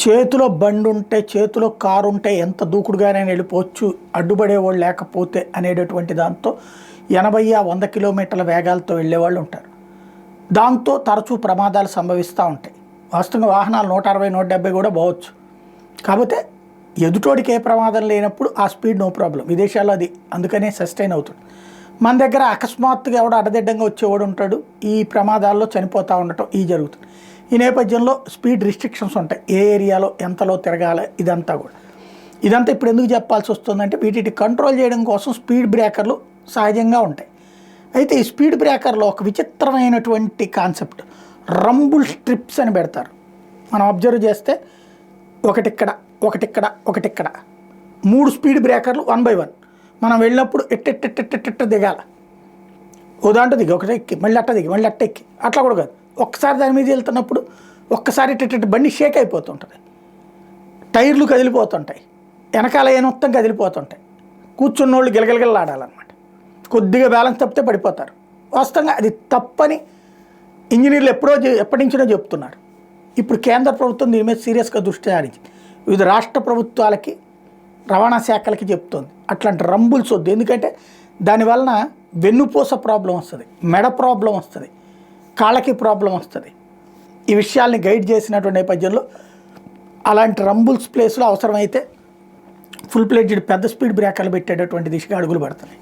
చేతిలో బండి ఉంటే, చేతిలో కారు ఉంటే ఎంత దూకుడుగానే వెళ్ళిపోవచ్చు, అడ్డుపడేవాళ్ళు లేకపోతే అనేటటువంటి దాంతో 80-100 కిలోమీటర్ల వేగాలతో వెళ్ళేవాళ్ళు ఉంటారు. దాంతో తరచూ ప్రమాదాలు సంభవిస్తూ ఉంటాయి. వాస్తవంగా వాహనాలు 160-170 కూడా పోవచ్చు. కాకపోతే ఎదుటోడికి ఏ ప్రమాదం లేనప్పుడు ఆ స్పీడ్ నో ప్రాబ్లం. విదేశాల్లో అది అందుకనే సస్టైన్ అవుతుంది. మన దగ్గర అకస్మాత్తుగా ఎవడో అడ్డదిడ్డంగా వచ్చేవాడు ఉంటాడు, ఈ ప్రమాదాల్లో చనిపోతూ ఉండటం ఈ జరుగుతుంది. ఈ నేపథ్యంలో స్పీడ్ రిస్ట్రిక్షన్స్ ఉంటాయి, ఏ ఏరియాలో ఎంతలో తిరగాలి ఇదంతా కూడా. ఇదంతా ఇప్పుడు ఎందుకు చెప్పాల్సి వస్తుందంటే వీటిని కంట్రోల్ చేయడం కోసం స్పీడ్ బ్రేకర్లు సహజంగా ఉంటాయి. అయితే ఈ స్పీడ్ బ్రేకర్లో ఒక విచిత్రమైనటువంటి కాన్సెప్ట్, రంబుల్ స్ట్రిప్స్ అని పెడతారు. మనం అబ్జర్వ్ చేస్తే ఒకటిక్కడ ఒకటిక్కడ ఒకటిక్కడ 3 స్పీడ్ బ్రేకర్లు 1 by 1. మనం వెళ్ళినప్పుడు ఎట్టెట్టెట్టెట్టెట్ట దిగాల, ఓ దాంట్లో దిగి ఒకటి ఎక్కి మళ్ళీ అట్ట దిగి మళ్ళీ అట్ట ఎక్కి అట్లా కూడా కాదు. ఒక్కసారి దాని మీద వెళ్తున్నప్పుడు ఒక్కసారి బండి షేక్ అయిపోతుంటుంది, టైర్లు కదిలిపోతుంటాయి, వెనకాల ఏ మొత్తం కదిలిపోతుంటాయి, కూర్చున్న వాళ్ళు గిలగిలగిలాడాలన్నమాట. కొద్దిగా బ్యాలెన్స్ తప్పితే పడిపోతారు. వాస్తవంగా అది తప్పని ఇంజనీర్లు ఎప్పటి నుంచో చెప్తున్నారు. ఇప్పుడు కేంద్ర ప్రభుత్వం దీని మీద సీరియస్గా దృష్టి సారించింది. వివిధ రాష్ట్ర ప్రభుత్వాలకి, రవాణా శాఖలకి చెప్తోంది అట్లాంటి రంబుల్స్ వద్దు. ఎందుకంటే దానివలన వెన్నుపూస ప్రాబ్లం వస్తుంది, మెడ ప్రాబ్లం వస్తుంది, కాళ్ళకి ప్రాబ్లం వస్తుంది. ఈ విషయాల్ని గైడ్ చేసినటువంటి నేపథ్యంలో అలాంటి రంబుల్స్ ప్లేస్లో అవసరమైతే ఫుల్ ప్లేజ్డ్ పెద్ద స్పీడ్ బ్రేకర్లు పెట్టేటటువంటి దిశగా అడుగులు పడుతున్నాయి.